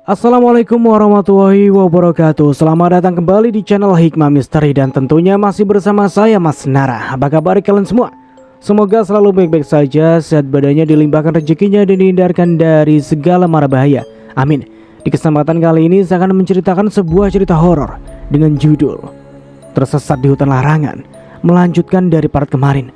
Assalamualaikum warahmatullahi wabarakatuh. Selamat datang kembali di channel Hikmah Misteri. Dan tentunya masih bersama saya Mas Nara. Apa kabar kalian semua? Semoga selalu baik-baik saja, sehat badannya, dilimpahkan rezekinya, dan dihindarkan dari segala mara bahaya. Amin. Di kesempatan kali ini saya akan menceritakan sebuah cerita horor dengan judul Tersesat di Hutan Larangan, melanjutkan dari part kemarin.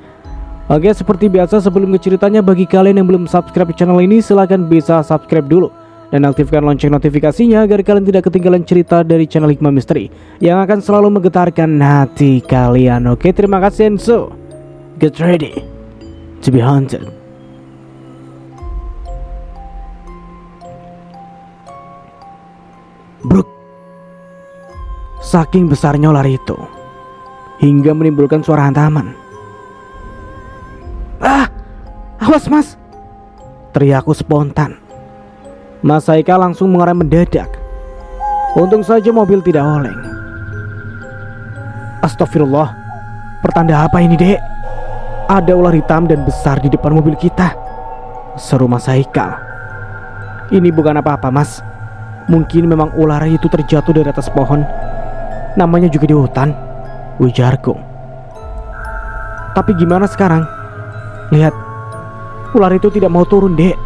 Oke, seperti biasa sebelum ke ceritanya, bagi kalian yang belum subscribe channel ini, silahkan bisa subscribe dulu dan aktifkan lonceng notifikasinya agar kalian tidak ketinggalan cerita dari channel Hikmah Misteri yang akan selalu menggetarkan hati kalian. Oke, terima kasih, and so get ready to be haunted. Bruk. Saking besarnya ular itu hingga menimbulkan suara hantaman. Ah, awas mas! Teriakku spontan. Mas Haikal langsung mengerem mendadak. Untung saja mobil tidak oleng. Astagfirullah, pertanda apa ini dek? Ada ular hitam dan besar di depan mobil kita, seru Mas Haikal. Ini bukan apa-apa mas, mungkin memang ular itu terjatuh dari atas pohon. Namanya juga di hutan, ujarku. Tapi gimana sekarang? Lihat, ular itu tidak mau turun dek.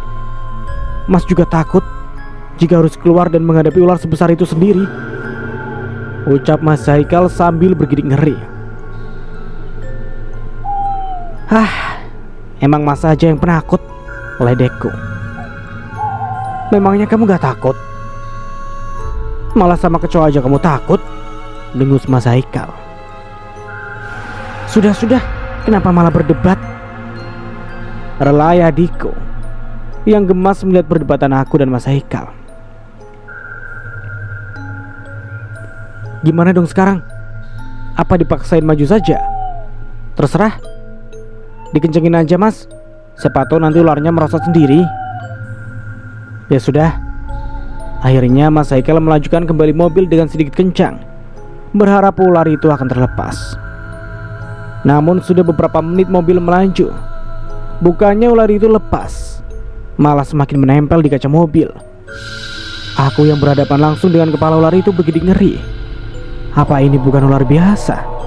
Mas juga takut jika harus keluar dan menghadapi ular sebesar itu sendiri, ucap Mas Haikal sambil bergidik ngeri. Emang mas aja yang penakut, ledekku. Memangnya kamu gak takut? Malah sama kecoa aja kamu takut, dengus Mas Haikal. Sudah, kenapa malah berdebat? Relai adikku yang gemas melihat perdebatan aku dan Mas Haikal. Gimana dong sekarang? Apa dipaksain maju saja? Terserah. Dikencengin aja mas, siapa tahu nanti ularnya merosot sendiri. Ya sudah. Akhirnya Mas Haikal melajukan kembali mobil dengan sedikit kencang, berharap ular itu akan terlepas. Namun sudah beberapa menit mobil melaju, bukannya ular itu lepas, malah semakin menempel di kaca mobil. Aku yang berhadapan langsung dengan kepala ular itu begitu ngeri. Apa ini bukan ular biasa?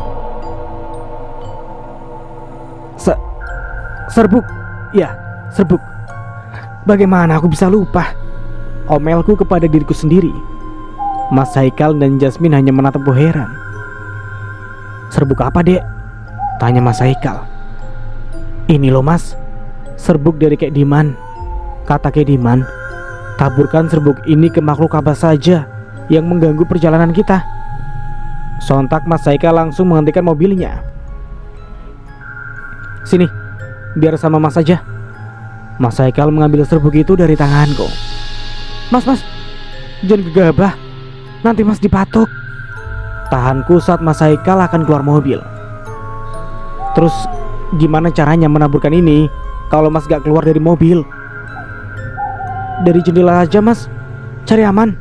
Serbuk. Ya, serbuk. Bagaimana aku bisa lupa? Omelku kepada diriku sendiri. Mas Haikal dan Jasmine hanya menatapku heran. Serbuk apa dek? Tanya Mas Haikal. Ini loh mas, serbuk dari Kek Diman. Kata Kek Diman, taburkan serbuk ini ke makhluk apa saja yang mengganggu perjalanan kita. Sontak Mas Haikal langsung menghentikan mobilnya. Sini, biar sama mas aja. Mas Haikal mengambil serbuk itu dari tanganku. Mas, jangan gegabah, nanti mas dipatok. Tahanku saat Mas Haikal akan keluar mobil. Terus gimana caranya menaburkan ini kalau mas gak keluar dari mobil? Dari jendela aja mas, cari aman,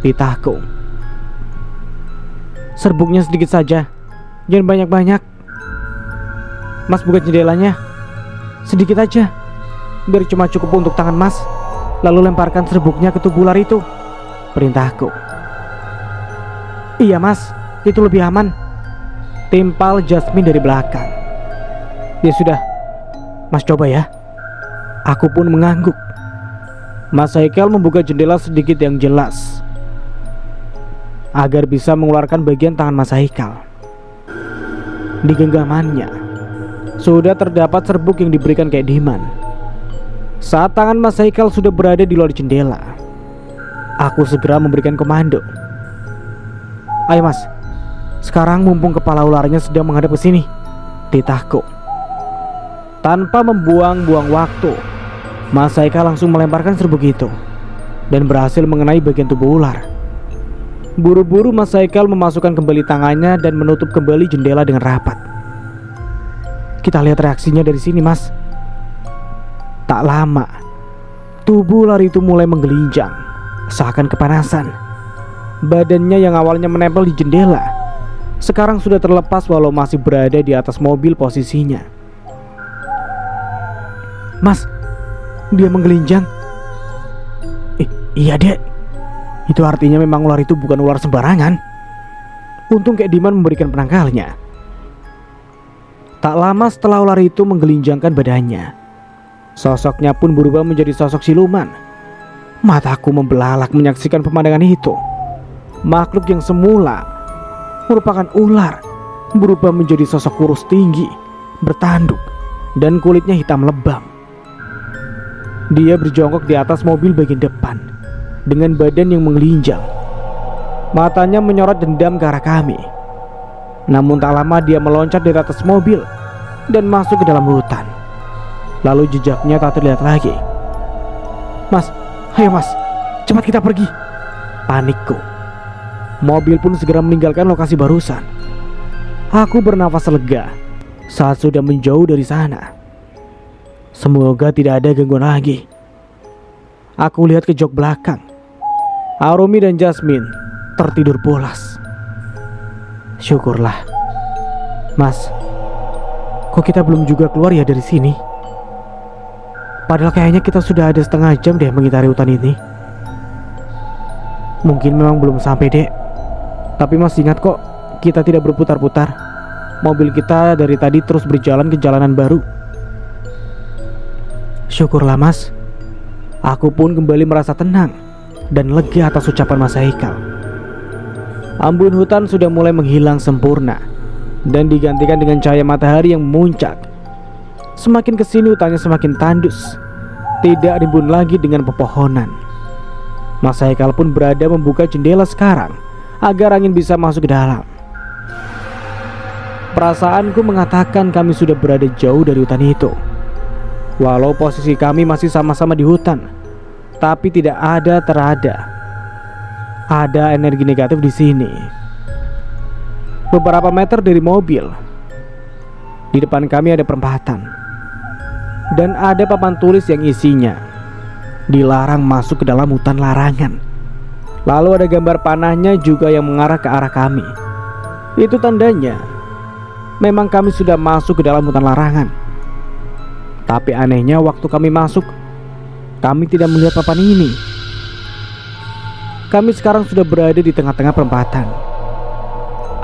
titahku. Serbuknya sedikit saja, jangan banyak-banyak. Mas buka jendelanya, sedikit aja, biar cuma cukup untuk tangan mas. Lalu lemparkan serbuknya ke tubuh ular itu, perintahku. Iya mas, itu lebih aman, timpal Jasmine dari belakang. Ya sudah, mas coba ya. Aku pun mengangguk. Mas Haikal membuka jendela sedikit yang jelas agar bisa mengeluarkan bagian tangan Mas Haikal. Di genggamannya sudah terdapat serbuk yang diberikan Kek Diman. Saat tangan Mas Haikal sudah berada di luar jendela, aku segera memberikan komando. Ayo mas, sekarang mumpung kepala ularnya sedang menghadap ke sini, titahku. Tanpa membuang-buang waktu, Mas Haikal langsung melemparkan serbuk itu dan berhasil mengenai bagian tubuh ular. Buru-buru Mas Haikal memasukkan kembali tangannya dan menutup kembali jendela dengan rapat. Kita lihat reaksinya dari sini mas. Tak lama, tubuh ular itu mulai menggelinjang, seakan kepanasan. Badannya yang awalnya menempel di jendela sekarang sudah terlepas walau masih berada di atas mobil posisinya. Mas, dia menggelinjang. Iya dek, Itu artinya memang ular itu bukan ular sembarangan. Untung Kek Diman memberikan penangkalnya. Tak lama setelah ular itu menggelinjangkan badannya, sosoknya pun berubah menjadi sosok siluman. Mataku membelalak menyaksikan pemandangan itu. Makhluk yang semula merupakan ular berubah menjadi sosok kurus tinggi, bertanduk, dan kulitnya hitam lebam. Dia berjongkok di atas mobil bagian depan dengan badan yang menggelinjang. Matanya menyorot dendam ke arah kami. Namun tak lama dia meloncat dari atas mobil dan masuk ke dalam hutan. Lalu jejaknya tak terlihat lagi. Mas, ayo mas, cepat kita pergi, panikku. Mobil pun segera meninggalkan lokasi barusan. Aku bernafas lega saat sudah menjauh dari sana. Semoga tidak ada gangguan lagi. Aku lihat ke jok belakang. Arumi dan Jasmine tertidur pulas. Syukurlah. Mas, kok kita belum juga keluar ya dari sini? Padahal kayaknya kita sudah ada setengah jam deh mengitari hutan ini. Mungkin memang belum sampai dek. Tapi mas ingat kok, kita tidak berputar-putar. Mobil kita dari tadi terus berjalan ke jalanan baru. Syukurlah mas. Aku pun kembali merasa tenang dan lega atas ucapan Mas Haikal. Embun hutan sudah mulai menghilang sempurna dan digantikan dengan cahaya matahari yang memuncak. Semakin kesini hutannya semakin tandus, tidak rimbun lagi dengan pepohonan. Mas Haikal pun berada membuka jendela sekarang agar angin bisa masuk ke dalam. Perasaanku mengatakan kami sudah berada jauh dari hutan itu. Walau posisi kami masih sama-sama di hutan, tapi tidak ada energi negatif di sini. Beberapa meter dari mobil, di depan kami ada perempatan dan ada papan tulis yang isinya dilarang masuk ke dalam hutan larangan. Lalu ada gambar panahnya juga yang mengarah ke arah kami. Itu tandanya memang kami sudah masuk ke dalam hutan larangan. Tapi anehnya waktu kami masuk, kami tidak melihat papan ini. Kami sekarang sudah berada di tengah-tengah perempatan.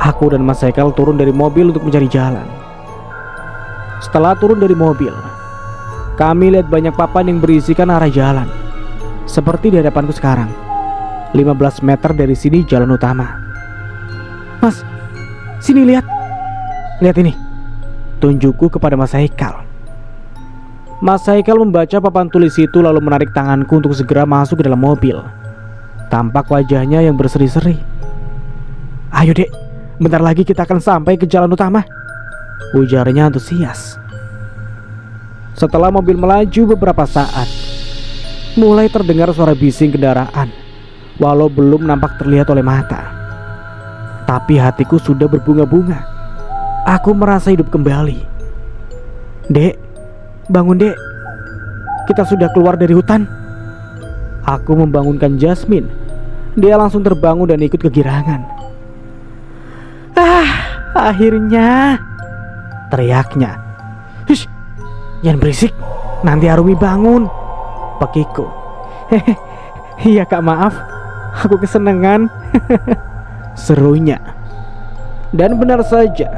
Aku dan Mas Haikal turun dari mobil untuk mencari jalan. Setelah turun dari mobil, kami lihat banyak papan yang berisikan arah jalan. Seperti di hadapanku sekarang. 15 meter dari sini jalan utama. Mas, sini lihat. Lihat ini. Tunjukku kepada Mas Haikal. Mas Haikal membaca papan tulis itu lalu menarik tanganku untuk segera masuk ke dalam mobil. Tampak wajahnya yang berseri-seri. Ayo dek, bentar lagi kita akan sampai ke jalan utama, ujarnya antusias. Setelah mobil melaju beberapa saat, mulai terdengar suara bising kendaraan. Walau belum nampak terlihat oleh mata, tapi hatiku sudah berbunga-bunga. Aku merasa hidup kembali. Dek, bangun dek, kita sudah keluar dari hutan. Aku membangunkan Jasmine. Dia langsung terbangun dan ikut kegirangan. Akhirnya, teriaknya. Hush, jangan berisik, nanti Arumi bangun, pekiku. Iya kak, maaf, aku kesenangan. Serunya. Dan benar saja,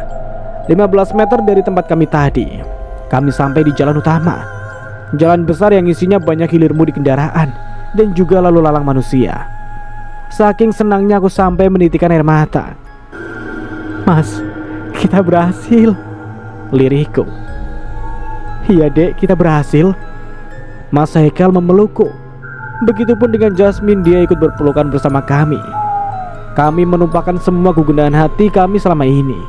15 meter dari tempat kami tadi, kami sampai di jalan utama. Jalan besar yang isinya banyak hilir-mudik kendaraan dan juga lalu lalang manusia. Saking senangnya aku sampai menitikkan air mata. Mas, kita berhasil, lirihku. Iya dek, kita berhasil. Mas Haikal memelukku. Begitupun dengan Jasmine, dia ikut berpelukan bersama kami. Kami menumpahkan semua kegundahan hati kami selama ini.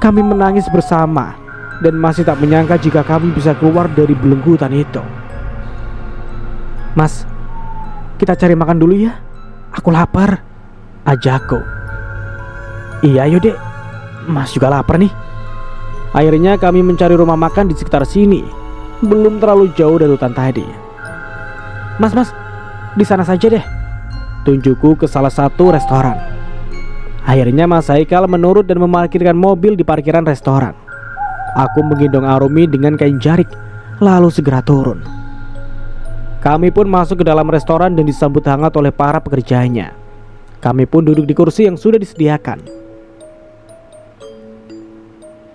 Kami menangis bersama dan masih tak menyangka jika kami bisa keluar dari belenggu hutan itu. Mas, kita cari makan dulu ya. Aku lapar, ajakku. Iya ayo dek, Mas juga lapar nih. Akhirnya kami mencari rumah makan di sekitar sini. Belum terlalu jauh dari hutan tadi. Mas, di sana saja deh, tunjukku ke salah satu restoran. Akhirnya Mas Haikal menurut dan memarkirkan mobil di parkiran restoran. Aku menggendong Arumi dengan kain jarik, lalu segera turun. Kami pun masuk ke dalam restoran dan disambut hangat oleh para pekerjanya. Kami pun duduk di kursi yang sudah disediakan.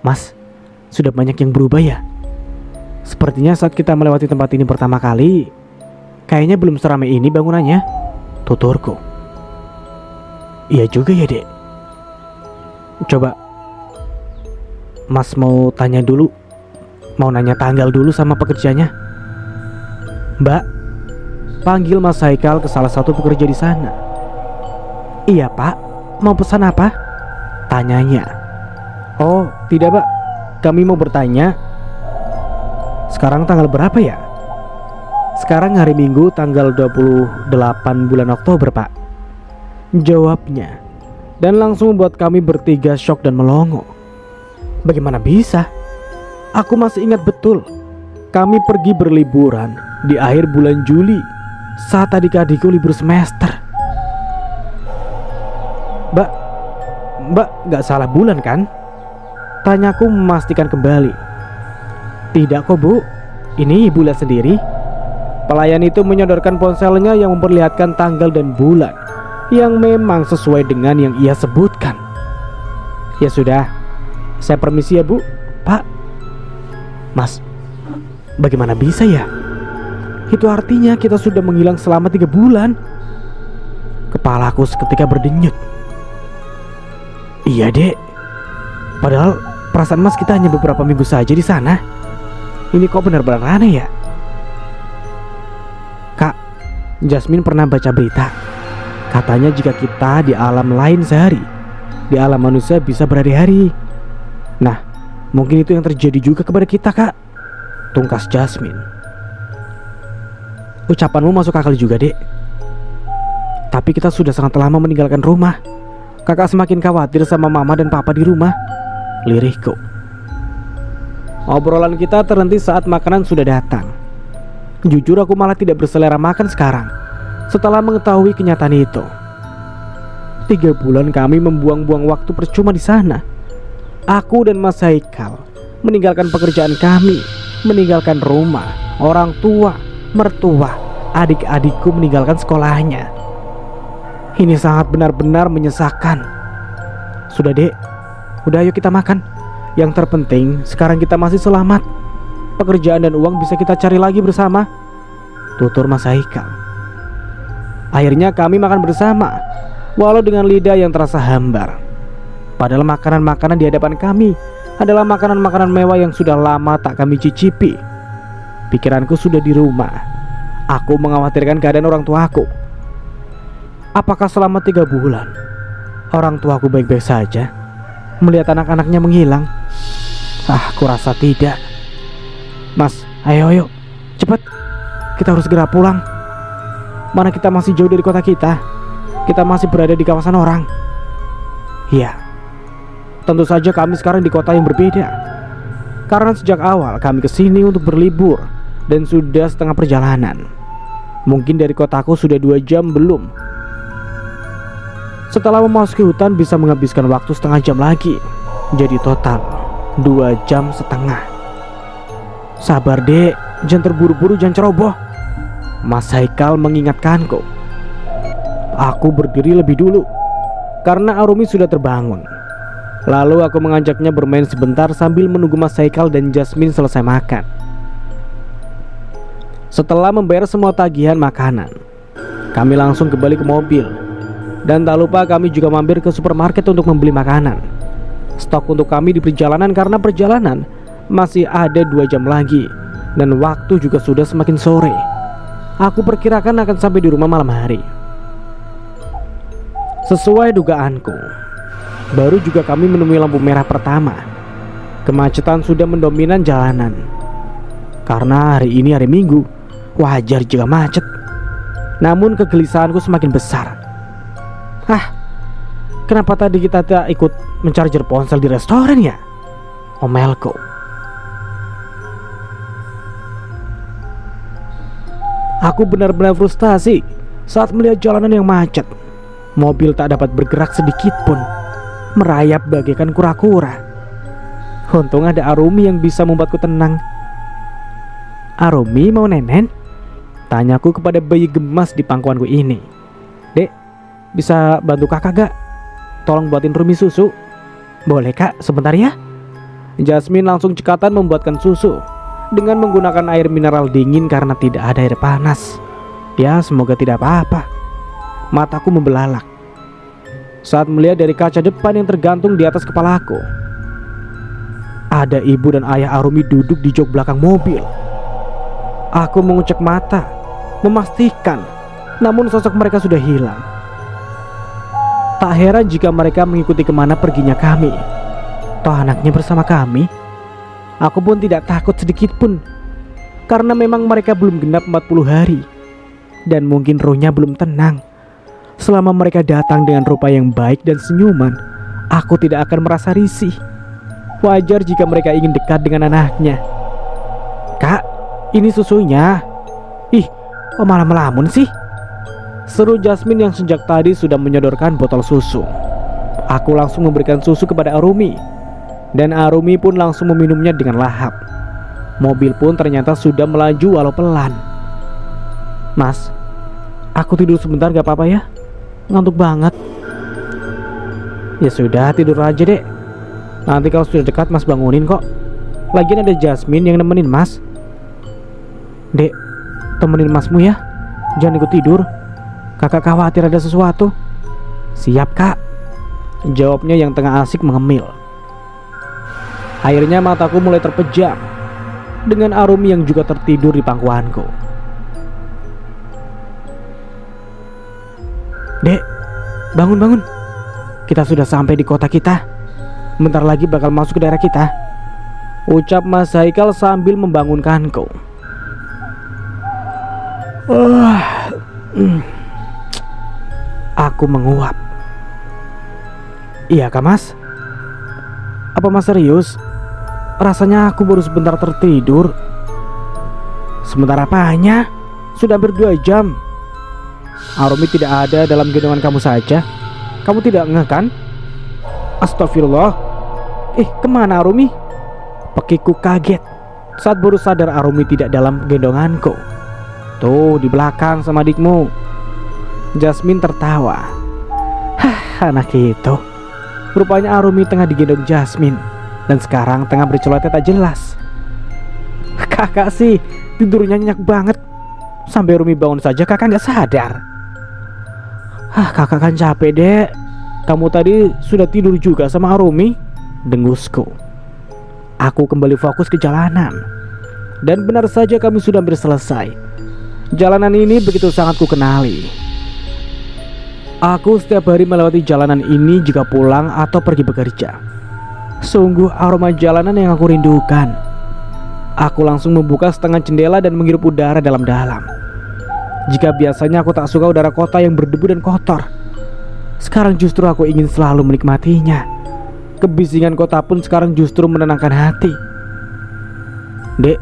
Mas, sudah banyak yang berubah ya? Sepertinya saat kita melewati tempat ini pertama kali, kayaknya belum seramai ini bangunannya, tuturku. Iya juga ya, Dek. Coba, Mas mau tanya dulu, mau nanya tanggal dulu sama pekerjanya. Mbak, panggil Mas Haikal ke salah satu pekerja di sana. Iya Pak, mau pesan apa? Tanyanya. Oh tidak Pak, kami mau bertanya, sekarang tanggal berapa ya? Sekarang hari Minggu tanggal 28 bulan Oktober Pak, jawabnya. Dan langsung membuat kami bertiga syok dan melongo. Bagaimana bisa? Aku masih ingat betul, kami pergi berliburan di akhir bulan Juli saat adik-adikku libur semester. Mbak gak salah bulan kan? Tanyaku memastikan kembali. Tidak kok Bu, ini bulan sendiri. Pelayan itu menyodorkan ponselnya yang memperlihatkan tanggal dan bulan yang memang sesuai dengan yang ia sebutkan. Ya sudah, saya permisi ya Bu. Pak, Mas, bagaimana bisa ya? Itu artinya kita sudah menghilang selama 3 bulan. Kepalaku seketika berdenyut. Iya Dek, padahal perasaan Mas kita hanya beberapa minggu saja di sana. Ini kok benar-benar aneh ya? Kak, Jasmine pernah baca berita. Katanya jika kita di alam lain sehari, di alam manusia bisa berhari-hari. Nah, mungkin itu yang terjadi juga kepada kita Kak, tungkas Jasmine. Ucapanmu masuk akal juga Dek. Tapi kita sudah sangat lama meninggalkan rumah. Kakak semakin khawatir sama mama dan papa di rumah, lirihku. Obrolan kita terhenti saat makanan sudah datang. Jujur aku malah tidak berselera makan sekarang setelah mengetahui kenyataan itu. 3 bulan kami membuang-buang waktu percuma di sana. Aku dan Mas Haikal meninggalkan pekerjaan kami, meninggalkan rumah, orang tua, mertua, adik-adikku meninggalkan sekolahnya. Ini sangat benar-benar menyesakan. Sudah Dek, udah ayo kita makan. Yang terpenting sekarang kita masih selamat. Pekerjaan dan uang bisa kita cari lagi bersama, tutur Mas Haikal. Akhirnya kami makan bersama, walau dengan lidah yang terasa hambar. Padahal makanan-makanan di hadapan kami adalah makanan-makanan mewah yang sudah lama tak kami cicipi. Pikiranku sudah di rumah. Aku mengkhawatirkan keadaan orang tuaku. Apakah selama 3 bulan orang tuaku baik-baik saja melihat anak-anaknya menghilang? Aku rasa tidak. Mas, ayo cepat, kita harus segera pulang. Mana kita masih jauh dari kota kita. Kita masih berada di kawasan orang. Iya, tentu saja kami sekarang di kota yang berbeda. Karena sejak awal kami kesini untuk berlibur dan sudah setengah perjalanan. Mungkin dari kotaku sudah 2 jam belum. Setelah memasuki hutan bisa menghabiskan waktu setengah jam lagi. Jadi total 2 jam setengah. Sabar Dek, jangan terburu-buru, jangan ceroboh, Mas Haikal mengingatkanku. Aku berdiri lebih dulu karena Arumi sudah terbangun. Lalu aku mengajaknya bermain sebentar sambil menunggu Mas Haikal dan Jasmine selesai makan. Setelah membayar semua tagihan makanan, kami langsung kembali ke mobil. Dan tak lupa kami juga mampir ke supermarket untuk membeli makanan. Stok untuk kami di perjalanan karena perjalanan masih ada 2 jam lagi. Dan waktu juga sudah semakin sore. Aku perkirakan akan sampai di rumah malam hari. Sesuai dugaanku, baru juga kami menemui lampu merah pertama. Kemacetan sudah mendominan jalanan. Karena hari ini hari Minggu, wajar jika macet. Namun kegelisahanku semakin besar. Kenapa tadi kita tak ikut mencarger ponsel di restoran ya? Omelku. Aku benar-benar frustasi saat melihat jalanan yang macet. Mobil tak dapat bergerak sedikit pun, merayap bagaikan kura-kura. Untung ada Arumi yang bisa membuatku tenang. Arumi mau nenen? Tanyaku kepada bayi gemas di pangkuanku ini. Dek, bisa bantu kakak gak? Tolong buatin Rumi susu. Boleh kak, sebentar ya. Jasmine langsung cekatan membuatkan susu dengan menggunakan air mineral dingin karena tidak ada air panas. Ya, semoga tidak apa-apa. Mataku membelalak saat melihat dari kaca depan yang tergantung di atas kepalaku. Ada ibu dan ayah Arumi duduk di jok belakang mobil. Aku mengucek mata, memastikan, namun sosok mereka sudah hilang. Tak heran jika mereka mengikuti kemana perginya kami. Toh anaknya bersama kami. Aku pun tidak takut sedikit pun, karena memang mereka belum genap 40 hari. Dan mungkin rohnya belum tenang. Selama mereka datang dengan rupa yang baik dan senyuman, aku tidak akan merasa risih. Wajar jika mereka ingin dekat dengan anaknya. Kak, ini susunya. Ih, kok malah melamun sih? Seru Jasmine yang sejak tadi sudah menyodorkan botol susu. Aku langsung memberikan susu kepada Arumi, dan Arumi pun langsung meminumnya dengan lahap. Mobil pun ternyata sudah melaju walau pelan. Mas, aku tidur sebentar gak apa-apa ya? Ngantuk banget. Ya sudah, tidur aja dek. Nanti kalau sudah dekat mas bangunin kok. Lagian ada Jasmine yang nemenin mas. Dek, temenin masmu ya. Jangan ikut tidur. Kakak khawatir ada sesuatu. Siap kak, jawabnya yang tengah asik mengemil. Akhirnya mataku mulai terpejam dengan Arumi yang juga tertidur di pangkuanku. Dek, bangun. Kita sudah sampai di kota kita. Bentar lagi bakal masuk ke daerah kita, ucap Mas Haikal sambil membangunkanku. Aku menguap. Iya kak mas? Apa mas serius? Rasanya aku baru sebentar tertidur. Sebentar apanya? Sudah hampir 2 jam. Arumi tidak ada dalam gendongan kamu saja. Kamu tidak ngeh kan? Astagfirullah. Kemana Arumi? Pekiku kaget saat baru sadar Arumi tidak dalam gendonganku. Tuh di belakang sama adikmu. Jasmine tertawa. Hah, anak itu. Rupanya Arumi tengah digendong Jasmine, dan sekarang tengah berceloteh tak jelas. Kakak sih tidurnya nyenyak banget. Sampai Arumi bangun saja kakak gak sadar. Kakak kan capek dek. Kamu tadi sudah tidur juga sama Arumi, dengusku. Aku kembali fokus ke jalanan. Dan benar saja kami sudah hampir selesai. Jalanan ini begitu sangat kukenali. Aku setiap hari melewati jalanan ini jika pulang atau pergi bekerja. Sungguh aroma jalanan yang aku rindukan. Aku langsung membuka setengah jendela dan menghirup udara dalam-dalam. Jika biasanya aku tak suka udara kota yang berdebu dan kotor, sekarang justru aku ingin selalu menikmatinya. Kebisingan kota pun sekarang justru menenangkan hati. Dek,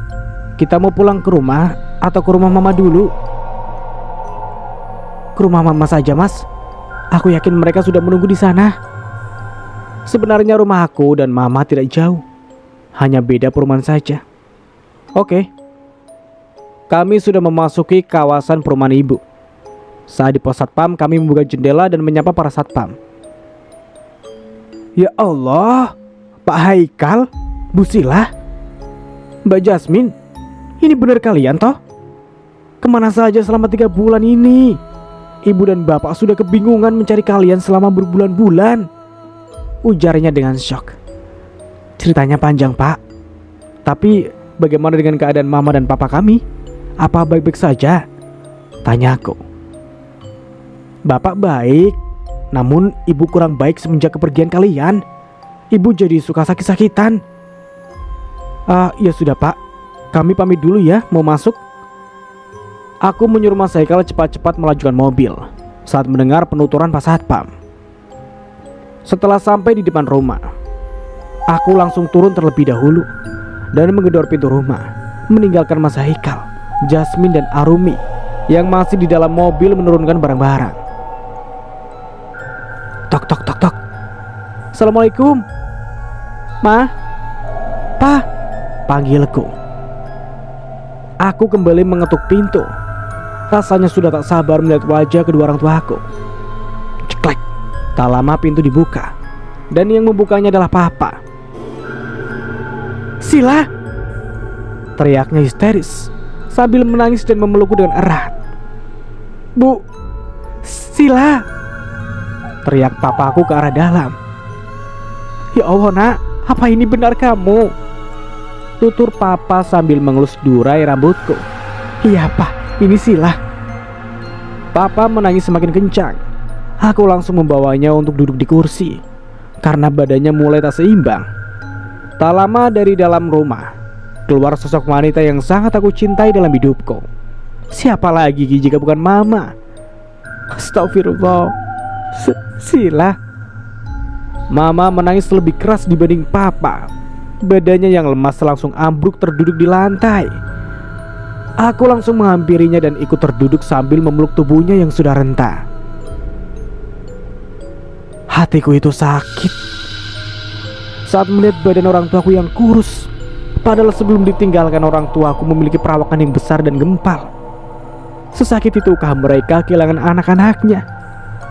kita mau pulang ke rumah atau ke rumah mama dulu? Ke rumah mama saja mas. Aku yakin mereka sudah menunggu di sana. Sebenarnya rumah aku dan mama tidak jauh, hanya beda perumahan saja. Oke. Kami sudah memasuki kawasan perumahan ibu. Saat di pos satpam kami membuka jendela dan menyapa para satpam. Ya Allah, Pak Haikal, Bu Sila, Mbak Jasmine, ini benar kalian toh? Kemana saja selama 3 bulan ini? Ibu dan bapak sudah kebingungan mencari kalian selama berbulan-bulan, ujarnya dengan syok. Ceritanya panjang pak. Tapi bagaimana dengan keadaan mama dan papa kami? Apa baik-baik saja? Tanyaku. Bapak baik, namun ibu kurang baik semenjak kepergian kalian. Ibu jadi suka sakit-sakitan. Ya sudah pak, kami pamit dulu ya, mau masuk. Aku menyuruh Mas Haikal cepat-cepat melajukan mobil saat mendengar penuturan Pak Satpam. Setelah sampai di depan rumah, aku langsung turun terlebih dahulu dan menggedor pintu rumah, meninggalkan Mas Haikal, Jasmine dan Arumi yang masih di dalam mobil menurunkan barang-barang. Tok tok tok tok. Assalamualaikum. Ma, Pa, panggilku. Aku kembali mengetuk pintu Rasanya sudah tak sabar melihat wajah kedua orang tuaku. Ceklek. Tak lama pintu dibuka, dan yang membukanya adalah Papa. "Sila!" teriaknya histeris sambil menangis dan memelukku dengan erat. "Bu, Sila!" teriak papaku ke arah dalam. "Ya Allah nak, apa ini benar kamu?" tutur Papa sambil mengelus durai rambutku. "Iya Pak, ini Sila." Papa menangis semakin kencang. Aku langsung membawanya untuk duduk di kursi karena badannya mulai tak seimbang. Tak lama dari dalam rumah keluar sosok wanita yang sangat aku cintai dalam hidupku. Siapa lagi jika bukan Mama? Astagfirullah. Sila. Mama menangis lebih keras dibanding Papa. Badannya yang lemas langsung ambruk terduduk di lantai. Aku langsung menghampirinya dan ikut terduduk sambil memeluk tubuhnya yang sudah renta. Hatiku itu sakit saat melihat badan orang tuaku yang kurus. Padahal sebelum ditinggalkan orang tuaku memiliki perawakan yang besar dan gempal. Sesakit itukah mereka kehilangan anak-anaknya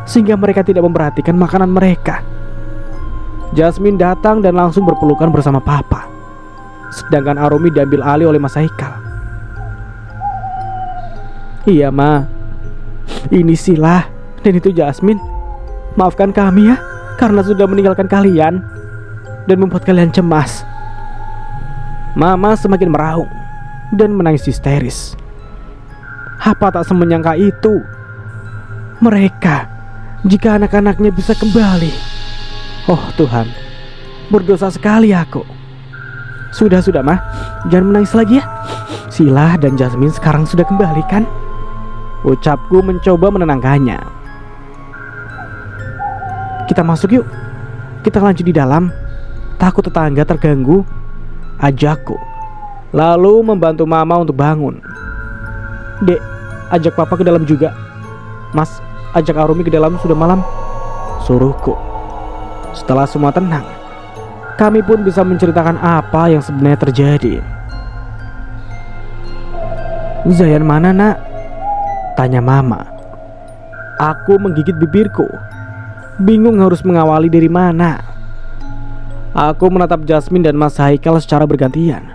sehingga mereka tidak memperhatikan makanan mereka? Jasmine datang dan langsung berpelukan bersama Papa, sedangkan Arumi diambil alih oleh Mas Haikal. "Iya Ma, ini Sila dan itu Jasmine. Maafkan kami ya karena sudah meninggalkan kalian dan membuat kalian cemas." Mama semakin meraung dan menangis histeris. Apa tak semenyangka itu? Mereka, jika anak-anaknya bisa kembali. Oh Tuhan, berdosa sekali aku. Sudah Ma, jangan menangis lagi ya. Sila dan Jasmine sekarang sudah kembali kan? Ucapku mencoba menenangkannya. "Kita masuk yuk. Kita lanjut di dalam. Takut tetangga terganggu," ajakku. Lalu membantu Mama untuk bangun. "Dek, ajak Papa ke dalam juga. Mas, ajak Arumi ke dalam, sudah malam," suruhku. Setelah semua tenang, kami pun bisa menceritakan apa yang sebenarnya terjadi. "Zayan mana nak?" tanya Mama. Aku menggigit bibirku, bingung harus mengawali dari mana. Aku menatap Jasmine dan Mas Haikal secara bergantian.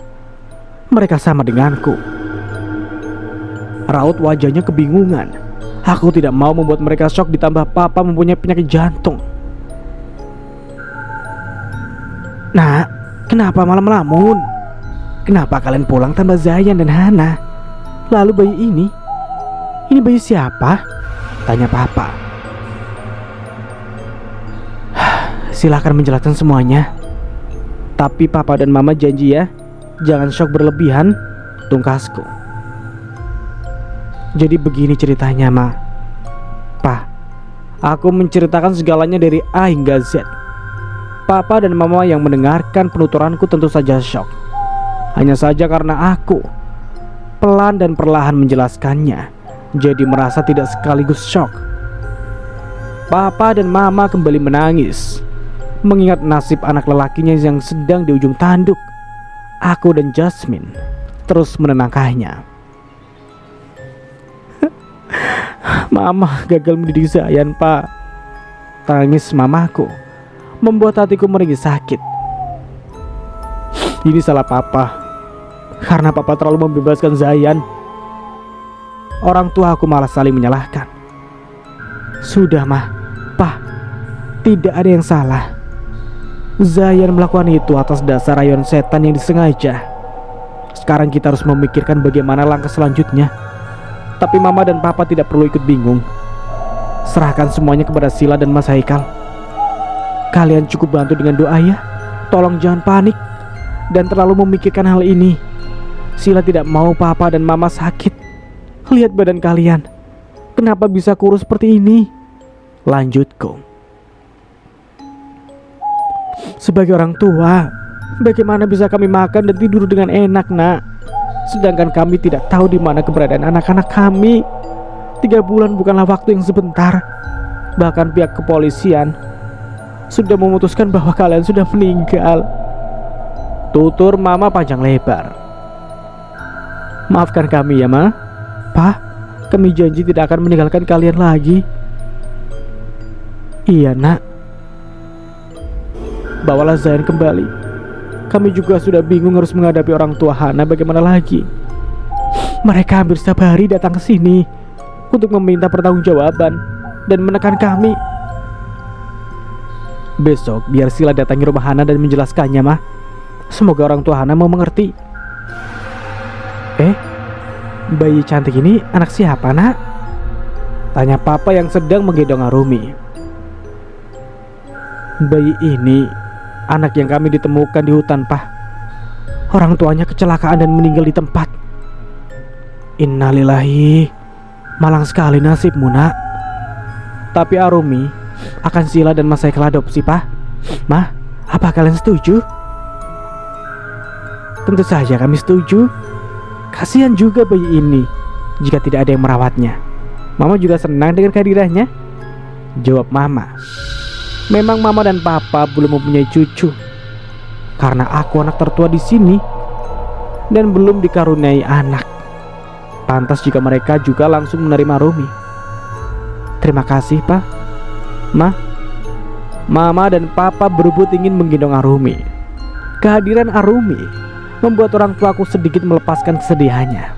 Mereka sama denganku. Raut wajahnya kebingungan. Aku tidak mau membuat mereka shock, ditambah Papa mempunyai penyakit jantung. "Nak, kenapa malam melamun? Kenapa kalian pulang tanpa Zayan dan Hana? Lalu bayi ini bayi siapa?" tanya Papa. "Silahkan menjelaskan semuanya. Tapi Papa dan Mama janji ya, jangan shock berlebihan," tungkasku. "Jadi begini ceritanya Ma. Pa, aku menceritakan segalanya dari A hingga Z. Papa dan Mama yang mendengarkan penuturanku tentu saja shock. Hanya saja karena aku pelan dan perlahan menjelaskannya, jadi merasa tidak sekaligus shock. Papa dan Mama kembali menangis, mengingat nasib anak lelakinya yang sedang di ujung tanduk. Aku dan Jasmine terus menenangkannya. "Mama gagal mendidik Zayan, Pak," tangis Mamaku, membuat hatiku meringis sakit. "Ini salah Papa, karena Papa terlalu membebaskan Zayan." Orang tua aku malah saling menyalahkan. "Sudah Ma, Pa, tidak ada yang salah. Zayan melakukan itu atas dasar rayon setan yang disengaja. Sekarang kita harus memikirkan bagaimana langkah selanjutnya. Tapi Mama dan Papa tidak perlu ikut bingung. Serahkan semuanya kepada Sila dan Mas Haikal. Kalian cukup bantu dengan doa ya. Tolong jangan panik dan terlalu memikirkan hal ini. Sila tidak mau Papa dan Mama sakit. Lihat badan kalian, kenapa bisa kurus seperti ini?" lanjutku. "Sebagai orang tua, bagaimana bisa kami makan dan tidur dengan enak nak? Sedangkan kami tidak tahu di mana keberadaan anak-anak kami. 3 bulan bukanlah waktu yang sebentar. Bahkan pihak kepolisian sudah memutuskan bahwa kalian sudah meninggal," tutur Mama panjang lebar. "Maafkan kami ya Ma, Pa. Kami janji tidak akan meninggalkan kalian lagi. Iya nak. Bawalah Zain kembali. Kami juga sudah bingung harus menghadapi orang tua Hana bagaimana lagi. Mereka hampir setiap hari datang ke sini untuk meminta pertanggungjawaban dan menekan kami. Besok biar Sila datangi rumah Hana dan menjelaskannya, mah. Semoga orang tua Hana mau mengerti. Bayi cantik ini anak siapa, nak? Tanya papa yang sedang menggendong Arumi. Bayi ini anak yang kami ditemukan di hutan, Pak. Orang tuanya kecelakaan dan meninggal di tempat. Innalillahi. Malang sekali nasibmu, nak. Tapi Arumi akan Sila dan Mas Haikal adopsi, Pak. Mah, apa kalian setuju? Tentu saja kami setuju. Kasihan juga bayi ini jika tidak ada yang merawatnya. Mama juga senang dengan kehadirannya, jawab Mama. Memang Mama dan Papa belum mempunyai cucu karena aku anak tertua di sini dan belum dikaruniai anak. Pantas jika mereka juga langsung menerima Rumi. Terima kasih, Pak. Ma, Mama dan Papa berebut ingin menggendong Arumi. Kehadiran Arumi membuat orang tuaku sedikit melepaskan kesedihannya.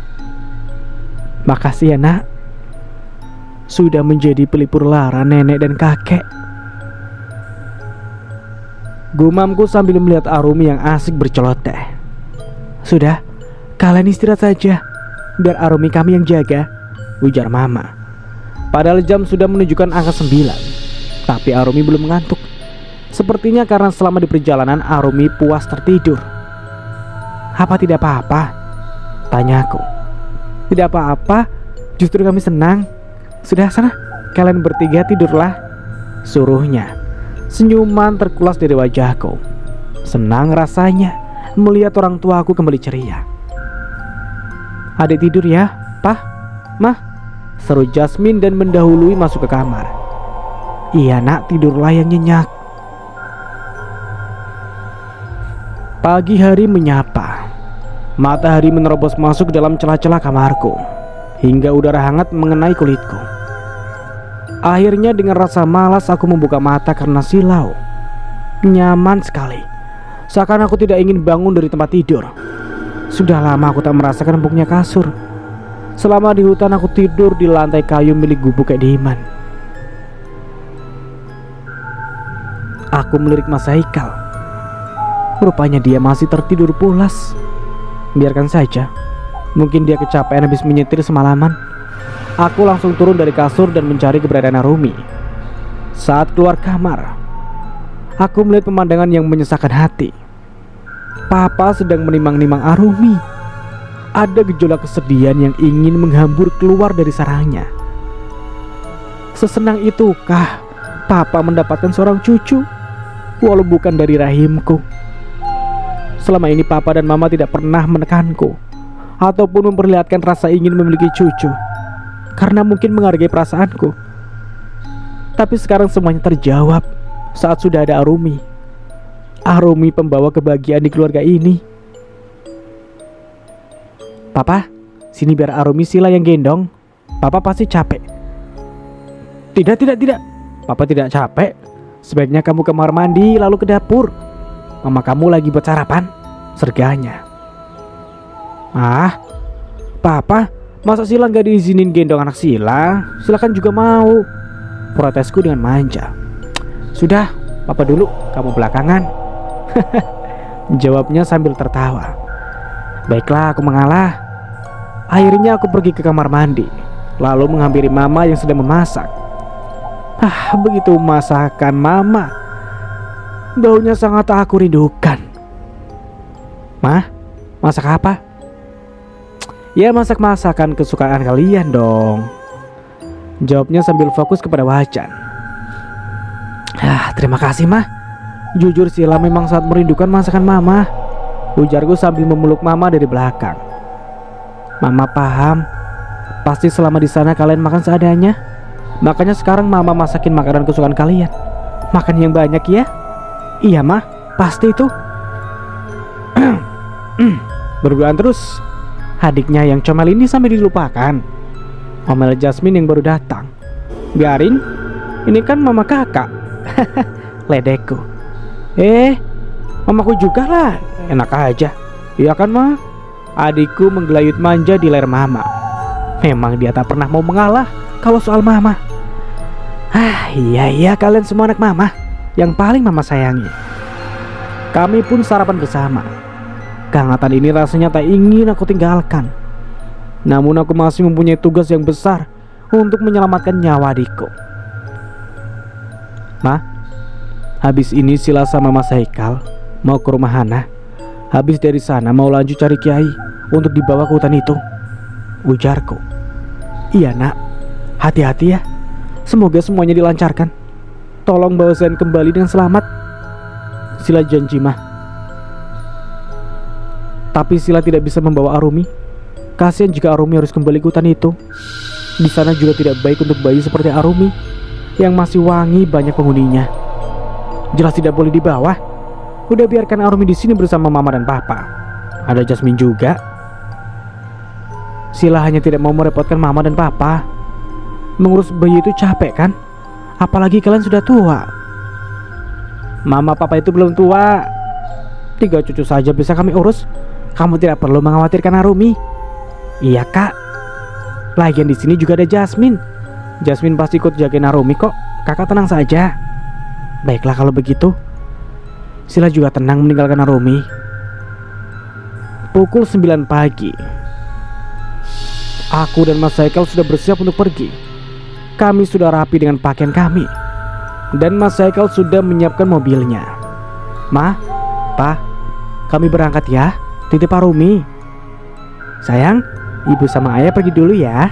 Makasih ya, nak. Sudah menjadi pelipur lara nenek dan kakek. Gumamku sambil melihat Arumi yang asik berceloteh. Sudah, kalian istirahat saja, biar Arumi kami yang jaga, ujar Mama. Padahal jam sudah menunjukkan angka 9, tapi Arumi belum mengantuk. Sepertinya karena selama di perjalanan Arumi puas tertidur. Apa tidak apa-apa? Tanyaku. Tidak apa-apa, justru kami senang. Sudah sana, kalian bertiga tidurlah, suruhnya. Senyuman terkulas dari wajahku. Senang rasanya melihat orang tuaku kembali ceria. Adik tidur ya, Pah, Mah, seru Jasmine dan mendahului masuk ke kamar. Iya nak, tidurlah yang nyenyak. Pagi hari menyapa. Matahari menerobos masuk ke dalam celah-celah kamarku hingga udara hangat mengenai kulitku. Akhirnya dengan rasa malas aku membuka mata karena silau. Nyaman sekali, seakan aku tidak ingin bangun dari tempat tidur. Sudah lama aku tak merasakan empuknya kasur. Selama di hutan aku tidur di lantai kayu milik gubuk Diman. Aku melirik Mas Haikal. Rupanya dia masih tertidur pulas. Biarkan saja, mungkin dia kecapean habis menyetir semalaman. Aku langsung turun dari kasur dan mencari keberadaan Arumi. Saat keluar kamar, aku melihat pemandangan yang menyesakan hati. Papa sedang menimang-nimang Arumi. Ada gejolak kesedihan yang ingin menghambur keluar dari sarangnya. Sesenang itukah Papa mendapatkan seorang cucu, walau bukan dari rahimku? Selama ini Papa dan Mama tidak pernah menekanku ataupun memperlihatkan rasa ingin memiliki cucu, karena mungkin menghargai perasaanku. Tapi sekarang semuanya terjawab saat sudah ada Arumi. Arumi pembawa kebahagiaan di keluarga ini. Papa, sini biar Arumi Sila yang gendong. Papa pasti capek. Tidak. Papa tidak capek. Sebaiknya kamu ke kamar mandi lalu ke dapur. Mama kamu lagi buat sarapan, serganya. Papa, masa Sila gak diizinin gendong anak Sila? Sila kan juga mau, protesku dengan manja. Sudah, Papa dulu, kamu belakangan. Jawabnya sambil tertawa. Baiklah, aku mengalah. Akhirnya aku pergi ke kamar mandi, lalu menghampiri Mama yang sedang memasak. Begitu masakan Mama, baunya sangat aku rindukan. Mah, masak apa? Ya masak masakan kesukaan kalian dong, jawabnya sambil fokus kepada wajan. Terima kasih Mah. Jujur Sila memang sangat merindukan masakan Mama, ujarku sambil memeluk Mama dari belakang. Mama paham, pasti selama di sana kalian makan seadanya. Makanya sekarang Mama masakin makanan kesukaan kalian. Makan yang banyak ya. Iya Mah, pasti itu. Berduaan terus. Adiknya yang comel ini sampai dilupakan. omel Jasmine yang baru datang. "Biarin, ini kan mama kakak." Ledekku. Mamaku juga lah. Enak aja. Iya kan, Ma? Adikku menggelayut manja di leher mama. Memang dia tak pernah mau mengalah kalau soal mama. Iya, kalian semua anak mama yang paling mama sayangi. Kami pun sarapan bersama. Kehangatan ini rasanya tak ingin aku tinggalkan. Namun aku masih mempunyai tugas yang besar untuk menyelamatkan nyawa adikku. "Ma, habis ini Sila sama Mas Haikal mau ke rumah Hana. Habis dari sana mau lanjut cari kiai untuk dibawa ke hutan itu," ujarku. "Iya nak, hati-hati ya. Semoga semuanya dilancarkan. Tolong bawa Zain kembali dengan selamat." Sila janji, Mah. Tapi Sila tidak bisa membawa Arumi. Kasihan jika Arumi harus kembali ke hutan itu. Di sana juga tidak baik untuk bayi seperti Arumi yang masih wangi banyak penghuninya. Jelas tidak boleh dibawa. Udah biarkan Arumi di sini bersama mama dan papa. Ada Jasmine juga. Sila hanya tidak mau merepotkan mama dan papa. Mengurus bayi itu capek kan? Apalagi kalian sudah tua. Mama papa itu belum tua. 3 cucu saja bisa kami urus. Kamu tidak perlu mengkhawatirkan Arumi. Iya kak. Lagian di sini juga ada Jasmine. Jasmine pasti ikut jagain Arumi kok. Kakak tenang saja. Baiklah kalau begitu. Sila juga tenang meninggalkan Arumi. Pukul 9 pagi. Aku dan Mas Haikal sudah bersiap untuk pergi. Kami sudah rapi dengan pakaian kami. Dan Mas Haikal sudah menyiapkan mobilnya. "Ma, Pa, kami berangkat ya. Titip Arumi." "Sayang, ibu sama ayah pergi dulu ya.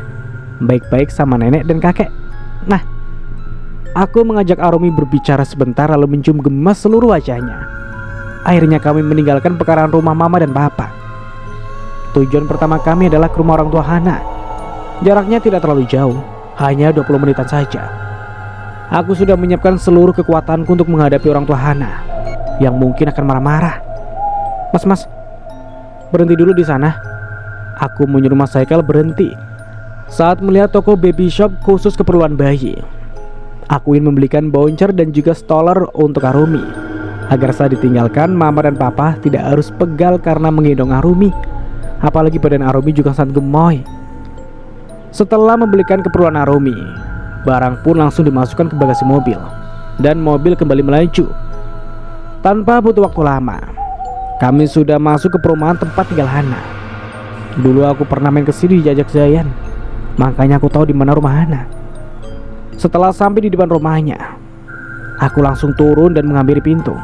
Baik-baik sama nenek dan kakek." Nah, aku mengajak Arumi berbicara sebentar lalu mencium gemas seluruh wajahnya. Akhirnya kami meninggalkan pekarangan rumah mama dan papa. Tujuan pertama kami adalah ke rumah orang tua Hana. Jaraknya tidak terlalu jauh, hanya 20 menitan saja. Aku sudah menyiapkan seluruh kekuatanku untuk menghadapi orang tua Hana yang mungkin akan marah-marah. Mas, berhenti dulu di sana." Aku menyuruh Mas Haikal berhenti saat melihat toko baby shop khusus keperluan bayi. Aku ingin membelikan bouncer dan juga stroller untuk Arumi, agar saat ditinggalkan mama dan papa tidak harus pegal karena menggendong Arumi. Apalagi badan Arumi juga sangat gemoy. Setelah membelikan keperluan Arumi, barang pun langsung dimasukkan ke bagasi mobil, dan mobil kembali melaju. Tanpa butuh waktu lama, kami sudah masuk ke perumahan tempat tinggal Hana. Dulu aku pernah main ke sini diajak Zayan, makanya aku tahu di mana rumah Hana. Setelah sampai di depan rumahnya, aku langsung turun dan menghampiri pintu.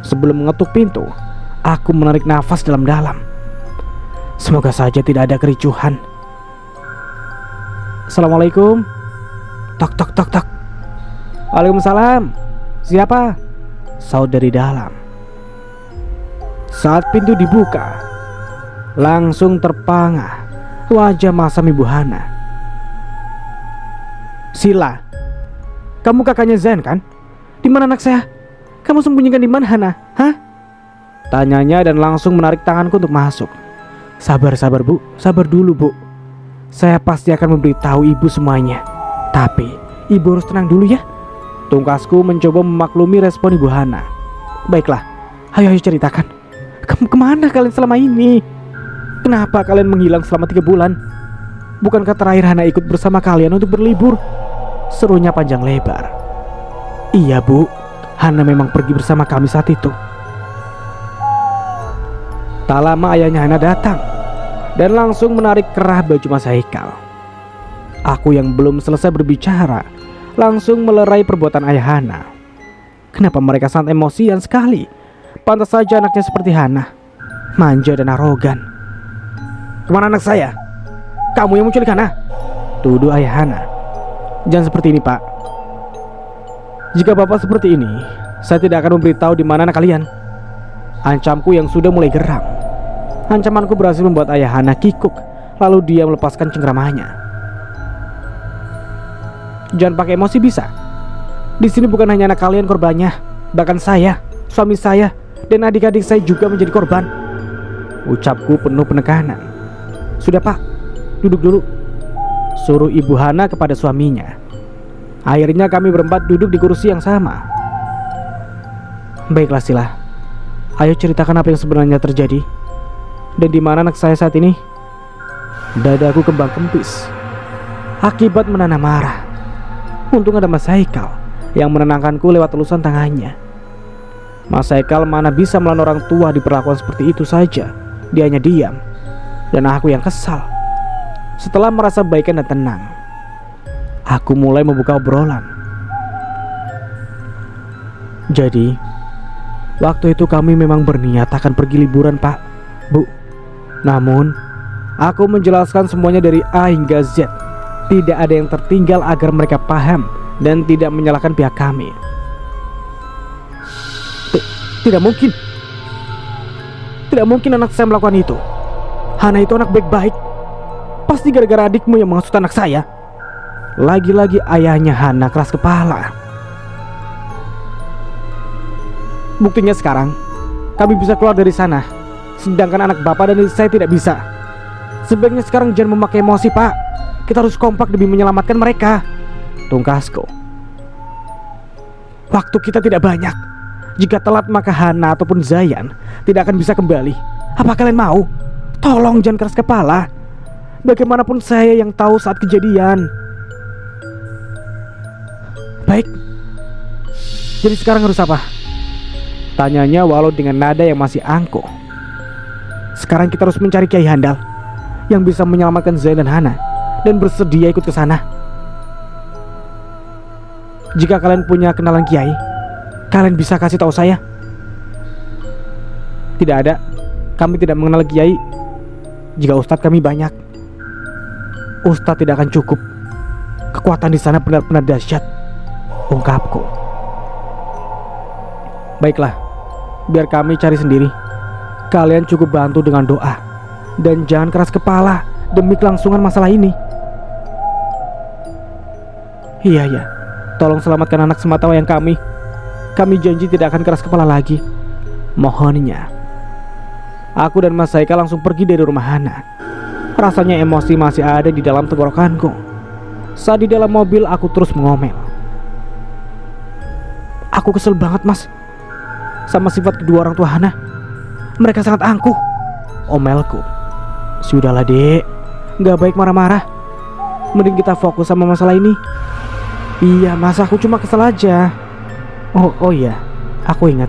Sebelum mengetuk pintu, aku menarik nafas dalam-dalam. Semoga saja tidak ada kericuhan. "Assalamualaikum." Tok tok tok tok. "Waalaikumsalam. Siapa?" Saut dari dalam. Saat pintu dibuka, langsung terpangah wajah masam Ibu Hana. "Sila, kamu kakaknya Zain kan? Di mana anak saya? Kamu sembunyikan di mana Hana? Hah?" Tanyanya dan langsung menarik tanganku untuk masuk. Sabar Bu, sabar dulu Bu. Saya pasti akan memberitahu ibu semuanya. Tapi ibu harus tenang dulu ya. Tungkasku mencoba memaklumi respon Ibu Hana. "Baiklah, ayo ceritakan. Kamu kemana kalian selama ini? Kenapa kalian menghilang selama 3 bulan? Bukankah terakhir Hana ikut bersama kalian untuk berlibur?" Serunya panjang lebar. "Iya Bu, Hana memang pergi bersama kami saat itu." Tak lama ayahnya Hana datang dan langsung menarik kerah baju Mas Haikal. Aku yang belum selesai berbicara langsung melerai perbuatan ayah Hana. Kenapa mereka sangat emosian sekali? Pantas saja anaknya seperti Hana, manja dan arogan. "Kemana anak saya? Kamu yang menculik Hana?" tuduh ayah Hana. "Jangan seperti ini Pak. Jika Bapak seperti ini, saya tidak akan memberitahu di mana anak kalian." Ancamku yang sudah mulai geram. Ancamanku berhasil membuat ayah Hana kikuk, lalu dia melepaskan cengkramannya. "Jangan pakai emosi bisa? Di sini bukan hanya anak kalian korbannya, bahkan saya, suami saya, dan adik-adik saya juga menjadi korban," ucapku penuh penekanan. "Sudah Pak, duduk dulu. suruh Ibu Hana kepada suaminya. Akhirnya kami berempat duduk di kursi yang sama. Baiklah Sila, ayo ceritakan apa yang sebenarnya terjadi. Dan di mana anak saya saat ini? Dadaku kembang kempis akibat menahan marah. Untung ada Mas Haikal yang menenangkanku lewat elusan tangannya. Mas Haikal mana bisa melawan orang tua diperlakukan seperti itu saja. Dia hanya diam. Dan aku yang kesal. Setelah merasa baikan dan tenang, aku mulai membuka obrolan. Jadi, waktu itu kami memang berniat akan pergi liburan, Pak, Bu. Namun, aku menjelaskan semuanya dari A hingga Z. Tidak ada yang tertinggal agar mereka paham dan tidak menyalahkan pihak kami. Tidak mungkin. Tidak mungkin anak saya melakukan itu. Hana itu anak baik-baik. Pasti gara-gara adikmu yang menghasut anak saya. Lagi-lagi ayahnya Hana keras kepala. Buktinya sekarang kami bisa keluar dari sana, sedangkan anak bapak dan istri saya tidak bisa. Sebaiknya sekarang jangan memakai emosi, Pak. Kita harus kompak demi menyelamatkan mereka, tungkasku. Waktu kita tidak banyak. Jika telat maka Hana ataupun Zayan tidak akan bisa kembali. Apa kalian mau? Tolong jangan keras kepala. Bagaimanapun saya yang tahu saat kejadian. Baik. Jadi sekarang harus apa? Tanyanya walau dengan nada yang masih angkuh. Sekarang kita harus mencari Kiai Handal yang bisa menyelamatkan Zain dan Hana dan bersedia ikut ke sana. Jika kalian punya kenalan Kiai, kalian bisa kasih tahu saya. Tidak ada. Kami tidak mengenal Kiai. Jika Ustadz kami banyak. Ustadz tidak akan cukup. Kekuatan di sana benar-benar dahsyat, ungkapku. Baiklah, biar kami cari sendiri. Kalian cukup bantu dengan doa. Dan jangan keras kepala demi kelangsungan masalah ini. Iya, tolong selamatkan anak sematawayang kami. Kami janji tidak akan keras kepala lagi, mohonnya. Aku dan Mas Haikal langsung pergi dari rumah Hana. Rasanya emosi masih ada di dalam tenggorokanku. Saat di dalam mobil aku terus mengomel. Aku kesel banget, Mas, sama sifat kedua orang tua Hana. Mereka sangat angkuh, omelku. Sudahlah, Dek, gak baik marah-marah. Mending kita fokus sama masalah ini. Iya, Mas, aku cuma kesel aja. Oh iya, aku ingat.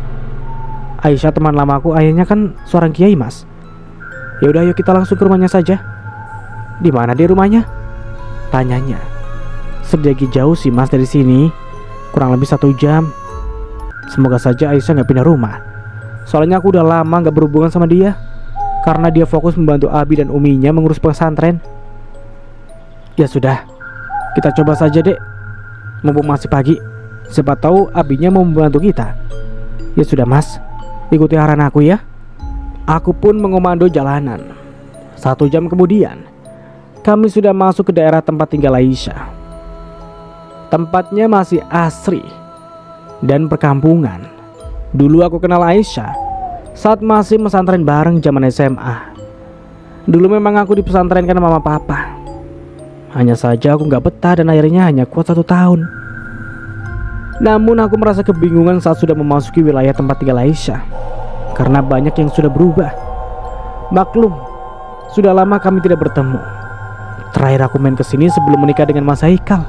Aisyah teman lama aku, ayahnya kan seorang kiai, Mas. Ya udah, ayo kita langsung ke rumahnya saja. Di mana dia rumahnya? Tanyanya. Sedikit jauh sih, Mas, dari sini. Kurang lebih 1 jam. Semoga saja Aisyah gak pindah rumah. Soalnya aku udah lama gak berhubungan sama dia, karena dia fokus membantu Abi dan Uminya mengurus pesantren. Ya sudah, kita coba saja, Dek. Mumpung masih pagi, siapa tahu Abinya mau membantu kita. Ya sudah, Mas, ikuti arahan aku ya. Aku pun mengomando jalanan. 1 jam kemudian, kami sudah masuk ke daerah tempat tinggal Aisyah. Tempatnya masih asri dan perkampungan. Dulu aku kenal Aisyah saat masih pesantren bareng zaman SMA. Dulu memang aku dipesantrenkan mama papa. Hanya saja aku gak betah dan akhirnya hanya kuat 1 tahun. Namun aku merasa kebingungan saat sudah memasuki wilayah tempat tinggal Aisyah, karena banyak yang sudah berubah. Maklum, sudah lama kami tidak bertemu. Terakhir aku main kesini sebelum menikah dengan Mas Haikal.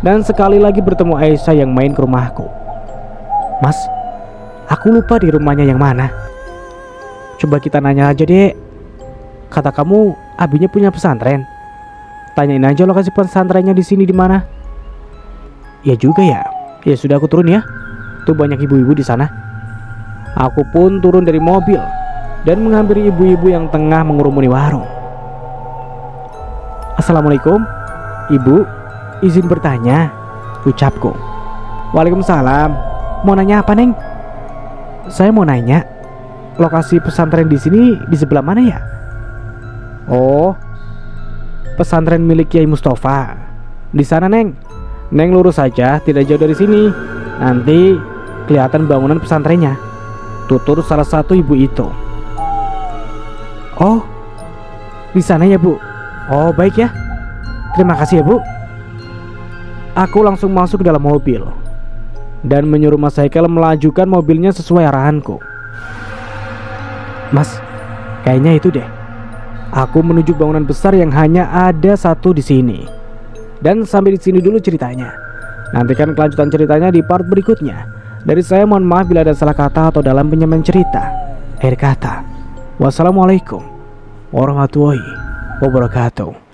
Dan sekali lagi bertemu Aisyah yang main ke rumahku. Mas, aku lupa di rumahnya yang mana. Coba kita nanya aja, Dek. Kata kamu Abinya punya pesantren. Tanyain aja lokasi pesantrennya di sini di mana. Ya juga ya. Ya sudah, aku turun ya. Tuh banyak ibu-ibu di sana. Aku pun turun dari mobil dan menghampiri ibu-ibu yang tengah mengurumuni warung. Assalamualaikum, Ibu, izin bertanya, ucapku. Waalaikumsalam. Mau nanya apa, Neng? Saya mau nanya, lokasi pesantren di sini di sebelah mana ya? Oh, pesantren milik Kiai Mustafa. Di sana, Neng. Neng lurus saja, tidak jauh dari sini. Nanti kelihatan bangunan pesantrennya. Tutur salah satu ibu itu. Oh, di sana ya, Bu. Oh, baik ya. Terima kasih ya Bu. Aku langsung masuk ke dalam mobil dan menyuruh Mas Haikal melajukan mobilnya sesuai arahanku. Mas, kayaknya itu deh. Aku menuju bangunan besar yang hanya ada satu di sini. Dan sampai di sini dulu ceritanya. Nantikan kelanjutan ceritanya di part berikutnya. Dari saya mohon maaf bila ada salah kata atau dalam penyampaian cerita. Akhir kata, wassalamualaikum warahmatullahi wabarakatuh.